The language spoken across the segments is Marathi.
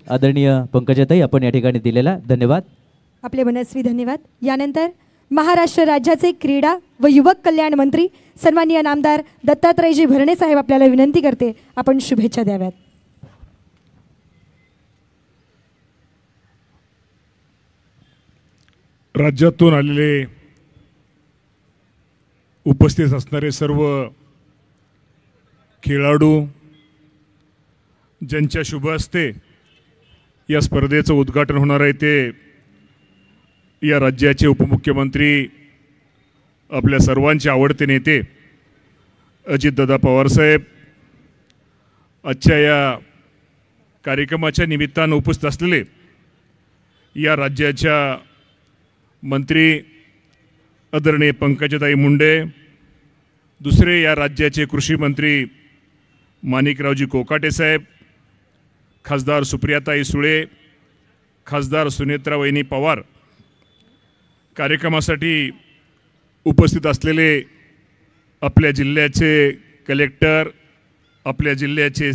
आदरणीय पंकजाताई आपण या ठिकाणी दिलेला धन्यवाद. आपले मनस्वी धन्यवाद. यानंतर महाराष्ट्र राज्याचे क्रीडा व युवक कल्याण मंत्री सन्माननीय नामदार दत्तात्रयजी भरणे साहेब आपल्याला विनंती करते आपण शुभेच्छा द्याव्यात. राज्यातून आलेले उपस्थित असणारे सर्व खेळाडू ज्यांच्या शुभ हस्ते या स्पर्धेचं उद्घाटन होणार आहे ते या राज्याचे उपमुख्यमंत्री आपल्या सर्वांचे आवडते नेते अजितदादा पवारसाहेब आजच्या या कार्यक्रमाच्या निमित्तानं उपस्थित असलेले या राज्याच्या मंत्री आदरणीय पंकजाताई मुंडे, दुसरे या राज्याचे कृषी मंत्री माणिकरावजी कोकाटे साहेब, खासदार सुप्रियाताई सुळे, खासदार सुनेत्रा वहिनी पवार, कार्यक्रमासाठी उपस्थित असलेले आपल्या जिल्ह्याचे कलेक्टर, आपल्या जिल्ह्याचे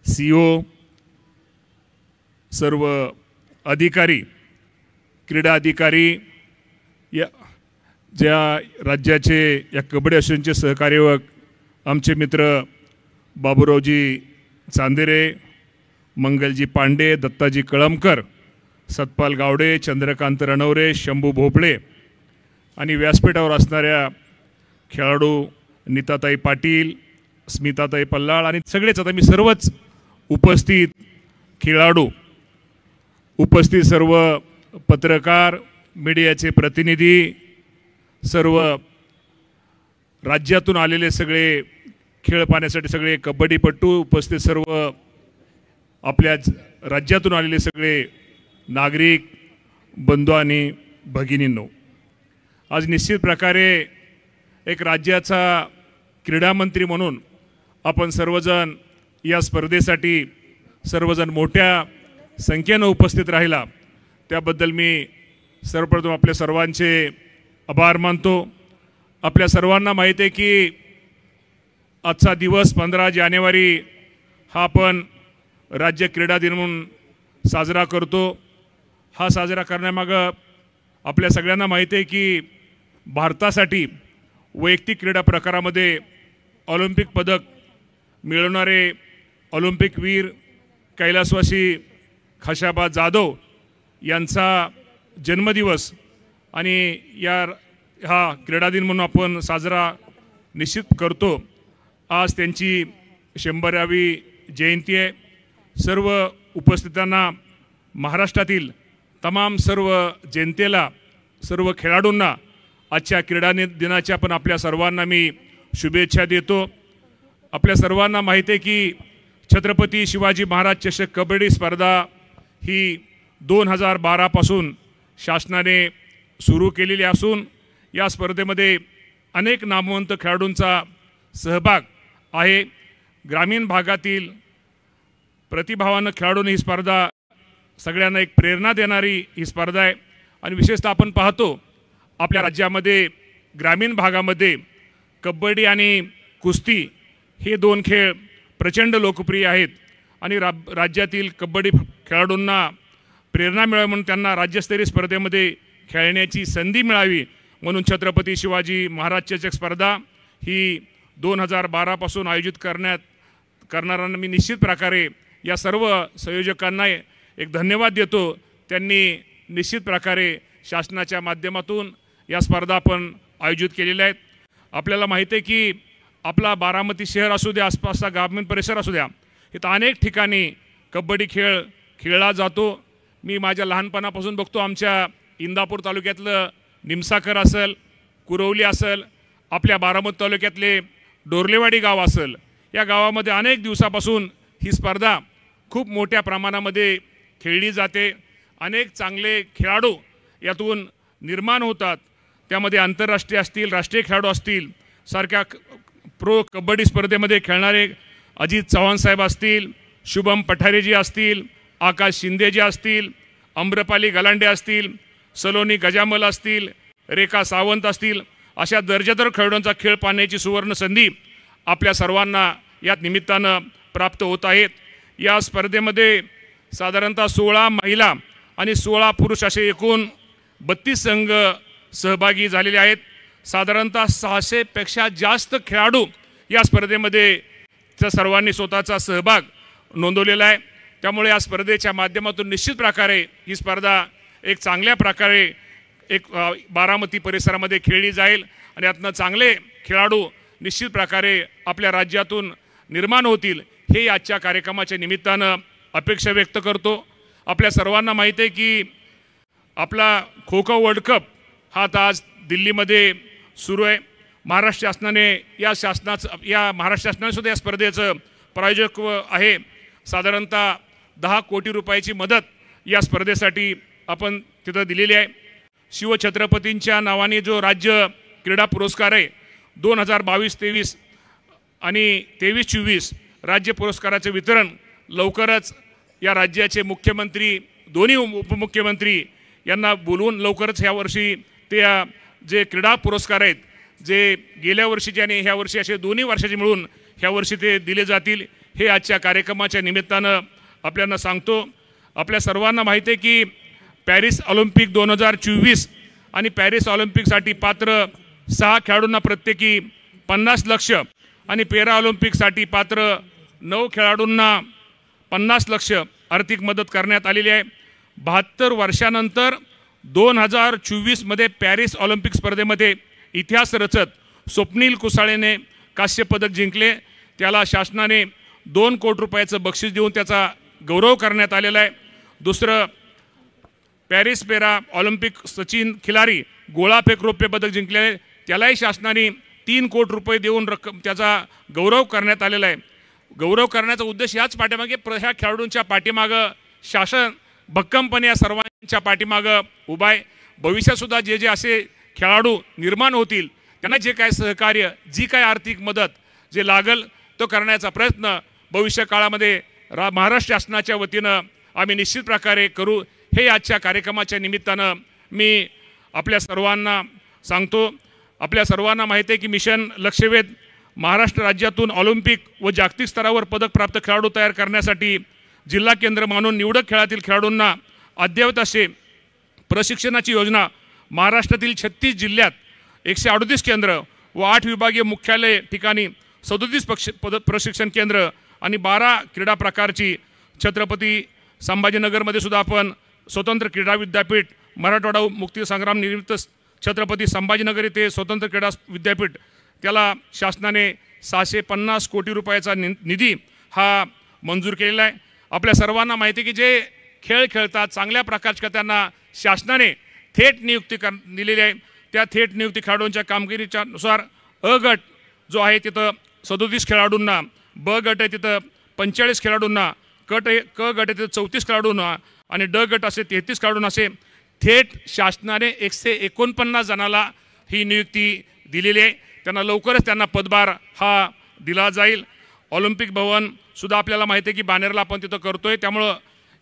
CEO, सर्व अधिकारी, क्रीडा अधिकारी, या ज्या राज्याचे या कबड्डी असोसिएशनचे सहकार्यक आमचे मित्र बाबूरावजी चांदेरे, मंगलजी पांडे, दत्ताजी कळमकर, सतपाल गावडे, चंद्रकांत रणवरे, शंभू भोपळे आणि व्यासपीठावर असणाऱ्या खेळाडू नीताताई पाटील, स्मिताताई पल्लाळ आणि सगळेच, आता मी सर्वच उपस्थित खेळाडू, उपस्थित सर्व पत्रकार, मीडियाचे प्रतिनिधी, सर्व राज्यातून आलेले सगळे खेळ पाहण्यासाठी सगळे कबड्डीपटू, उपस्थित सर्व आपल्या राज्यातून आलेले सगळे नागरिक बंधू आणि भगिनींनो, आज निश्चित प्रकारे एक राज्याचा क्रीडा मंत्री म्हणून आपण सर्वजण या स्पर्धेसाठी सर्वजण मोठ्या संख्येनं उपस्थित राहिला त्याबद्दल मी सर्वप्रथम आपल्या सर्वांचे आभार मानतो. आपल्या सर्वांना माहीत आहे की आजचा दिवस 15 जानेवारी हा आपण राज्य क्रीडा दिन म्हणून साजरा करतो. हा साजरा करण्यामागं आपल्या सगळ्यांना माहीत आहे की भारतासाठी वैयक्तिक क्रीडा प्रकारामध्ये ऑलिम्पिक पदक मिळवणारे ऑलिम्पिक वीर कैलासवासी खाशाबा जाधव यांचा जन्मदिवस आणि हा क्रीडा दिन म्हणून आपण साजरा निश्चित करतो. आज त्यांची 100वी जयंती आहे. सर्व उपस्थितांना, महाराष्ट्रातील तमाम सर्व जनतेला, सर्व खेळाडूंना आजच्या क्रीडा दिनाच्या पण आपल्या सर्वांना मी शुभेच्छा देतो. आपल्या सर्वांना माहिती आहे की छत्रपती शिवाजी महाराज चषक कबड्डी स्पर्धा ही 2012 पासून शासनाने सुरू केलेली असून या स्पर्धेमध्ये अनेक नामवंत खेळाडूंचा सहभाग आहे. ग्रामीण भागातील प्रतिभावान खेळाडूंनी ही स्पर्धा सगळ्यांना एक प्रेरणा देणारी ही स्पर्धा आहे आणि विशेषतः आपण पाहतो आपल्या राज्यामध्ये ग्रामीण भागामध्ये कबड्डी आणि कुस्ती हे दोन खेळ प्रचंड लोकप्रिय आहेत आणि राज्यातील कबड्डी खेळाडूंना प्रेरणा मिळावी म्हणून त्यांना राज्यस्तरीय स्पर्धेमध्ये खेळण्याची संधी मिळावी म्हणून छत्रपती शिवाजी महाराज चषक स्पर्धा ही 2012 पासून आयोजित करणाऱ्यांना मी निश्चित प्रकारे या सर्व संयोजकांना एक धन्यवाद देतो. त्यांनी निश्चित प्रकारे शासनाच्या माध्यमातून या स्पर्धा आपण आयोजित केलेल्या आहेत. आपल्याला माहिती आहे की आपला बारामती शहर असू द्या, आसपासचा ग्रामीण परिसर असू द्या, इथं अनेक ठिकाणी कबड्डी खेळ खेळला जातो. मी माझ्या लहानपणापासून बघतो आमच्या इंदापूर तालुक्यातलं निमसाकर असेल, कुरवली असेल, आपल्या बारामती तालुक्यातले डोरलेवाडी गाव असेल, या गावामध्ये अनेक दिवसापासून ही स्पर्धा खूप मोठ्या प्रमाणामध्ये खेळली जाते. अनेक चांगले खेळाडू यातून निर्माण होतात. त्यामध्ये आंतरराष्ट्रीय असतील, राष्ट्रीय खेळाडू असतील, सारख्या प्रो कबड्डी स्पर्धेमध्ये खेळणारे अजित चव्हाण साहेब असतील, शुभम पठारेजी असतील, आकाश शिंदेजी असतील, अम्रपाली गलांडे असतील, सलोनी गजामल असतील, रेखा सावंत असतील, अशा दर्जेदार खेळाडूंचा खेळ पाहण्याची सुवर्ण संधी आपल्या सर्वांना या निमित्तानं प्राप्त होत आहेत. या स्पर्धेमध्ये साधारणतः 16 महिला आणि 16 पुरुष असे एकूण 32 संघ सहभागी झालेले आहेत. साधारणतः 600 पेक्षा जास्त खेळाडू या स्पर्धेमध्ये सर्वांनी स्वतःचा सहभाग नोंदवलेला आहे. त्यामुळे या स्पर्धेच्या माध्यमातून निश्चित प्रकारे ही स्पर्धा एक चांगल्या प्रकारे एक बारामती परिसरामध्ये खेळली जाईल आणि यातनं चांगले खेळाडू निश्चित प्रकारे आपल्या राज्यातून निर्माण होतील हे आजच्या कार्यक्रमाच्या निमित्तानं अपेक्षा व्यक्त करतो. आपल्या सर्वांना माहिती आहे की आपला खो खो वर्ल्ड कप हा आता आज दिल्लीमध्ये सुरू आहे. महाराष्ट्र शासनाने महाराष्ट्र शासनाने सुद्धा या स्पर्धेचं प्रायोजकत्व आहे. साधारणतः 10 कोटी रुपयाची मदत या स्पर्धेसाठी आपण तिथं दिलेली आहे. शिवछत्रपतींच्या नावाने जो राज्य क्रीडा पुरस्कार आहे 2022-23 आणि 23-24 राज्य पुरस्काराचे वितरण लवकरच या राज्याचे मुख्यमंत्री दोन्ही उपमुख्यमंत्री यांना बोलवून लवकरच ह्या वर्षी ते जे क्रीडा पुरस्कार आहेत जे गेल्या वर्षीचे आणि ह्या वर्षी असे दोन्ही वर्षाचे मिळून ह्या वर्षी ते दिले जातील हे आजच्या कार्यक्रमाच्या निमित्तानं आपल्याला सांगतो. आपल्या सर्वांना माहिती आहे की पॅरिस ऑलिम्पिक 2024 आणि पॅरिस ऑलिम्पिकसाठी पात्र 6 खेळाडूंना प्रत्येकी 50 लाख आणि पॅरा ऑलिम्पिकसाठी पात्र 9 खेळाडूंना 50 लाख आर्थिक मदत करण्यात आलेली आहे. 72 वर्षानंतर 2024मध्ये पॅरिस ऑलिम्पिक स्पर्धेमध्ये इतिहास रचत स्वप्नील कुसाळेने कांस्य पदक जिंकले. त्याला शासनाने 2 कोटी रुपयाचं बक्षीस देऊन त्याचा गौरव करण्यात आलेला आहे. दुसरं Paris para Olympic Sachin Khilari गोळाफेक रौप्य पदक जिंकले, त्यालाही शासनाने 3 कोटी रुपये देऊन त्याचा गौरव करण्यात आलेला आहे. गौरव करण्याचा उद्देश याच पाठीमागे ह्या खेळाडूंच्या पाठीमागं शासन भक्कमपणे या सर्वांच्या पाठीमागं उभा आहे. भविष्यातसुद्धा जे जे असे खेळाडू निर्माण होतील त्यांना जे काय सहकार्य जी काय आर्थिक मदत जे लागल तो करण्याचा प्रयत्न भविष्य काळामध्ये महाराष्ट्र शासनाच्या वतीनं आम्ही निश्चित प्रकारे करू हे आजच्या कार्यक्रमाच्या निमित्तानं मी आपल्या सर्वांना सांगतो. आपल्या सर्वांना माहिती आहे की मिशन लक्षवेध महाराष्ट्र राज्यातून ऑलिम्पिक व जागतिक स्तरावर पदक प्राप्त खेळाडू तयार करण्यासाठी जिल्हा केंद्र मानून निवडक खेळातील खेळाडूंना अद्ययावत असे प्रशिक्षणाची योजना महाराष्ट्रातील 36 जिल्ह्यात 138 केंद्र व 8 विभागीय मुख्यालय ठिकाणी 37 प्रशिक्षण केंद्र आणि 12 क्रीडा प्रकारची छत्रपती संभाजीनगरमध्ये सुद्धा आपण स्वतंत्र क्रीडा विद्यापीठ, मराठवाडा मुक्तीसंग्राम निमित्त छत्रपती संभाजीनगर येथे स्वतंत्र क्रीडा विद्यापीठ त्याला शासनाने 650 कोटी रुपयाचा निधी हा मंजूर केलेला आहे. आपल्या सर्वांना माहिती की जे खेळ खेळतात चांगल्या प्रकारच्या त्यांना शासनाने थेट नियुक्ती दिलेली आहे. त्या थेट नियुक्ती खेळाडूंच्या कामगिरीच्या नुसार अ गट जो आहे तिथं 37 खेळाडूंना, ब गट आहे तिथं 45 खेळाडूंना, क गट आहे तिथं 34 खेळाडूंना आणि ड गट असे 33 खेळाडूंना असे थेट शासनाने 149 जणाला ही नियुक्ती दिलेली आहे. लवकरच त्यांना पदभार हा दिला जाईल. ऑलिम्पिक भवन सुद्धा आपल्याला माहिती आहे की बानेरला आपण तिथं करतोय. त्यामुळं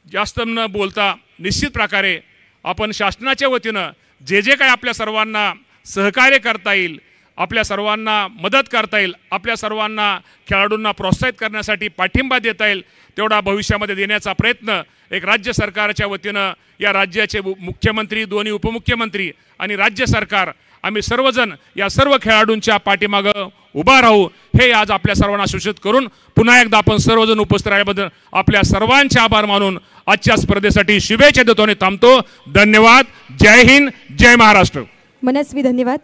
जास्त न बोलता निश्चित प्रकारे आपण शासनाच्या वतीनं जे जे काय आपल्या सर्वांना सहकार्य करता येईल, आपल्या सर्वांना मदत करता येईल, आपल्या सर्वांना खेळाडूंना प्रोत्साहित करण्यासाठी पाठिंबा देता येईल तेवढा भविष्यामध्ये देण्याचा प्रयत्न एक राज्य सरकारच्या वतीनं या राज्याचे मुख्यमंत्री, दोन्ही उपमुख्यमंत्री आणि राज्य सरकार आम्ही सर्वजण या सर्व खेळाडूंच्या पाठीमागं उभा राहू हे आज आपल्या सर्वांना सूचित करून पुन्हा एकदा आपण सर्वजण उपस्थित राहिल्याबद्दल आपल्या सर्वांचे आभार मानून आजच्या स्पर्धेसाठी शुभेच्छा देतो आणि थांबतो. धन्यवाद. जय हिंद, जय महाराष्ट्र. मनस्वी धन्यवाद.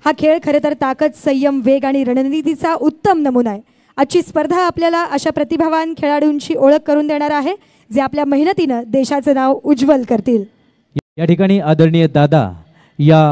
हा खेळ खरं तर ताकद, संयम, वेग आणि रणनीतीचा उत्तम नमुना आहे. आजची स्पर्धा आपल्याला अशा प्रतिभावान खेळाडूंची ओळख करून देणार आहे जे आपल्या मेहनतीनं देशाचं नाव उज्ज्वल करतील. या ठिकाणी आदरणीय दादा या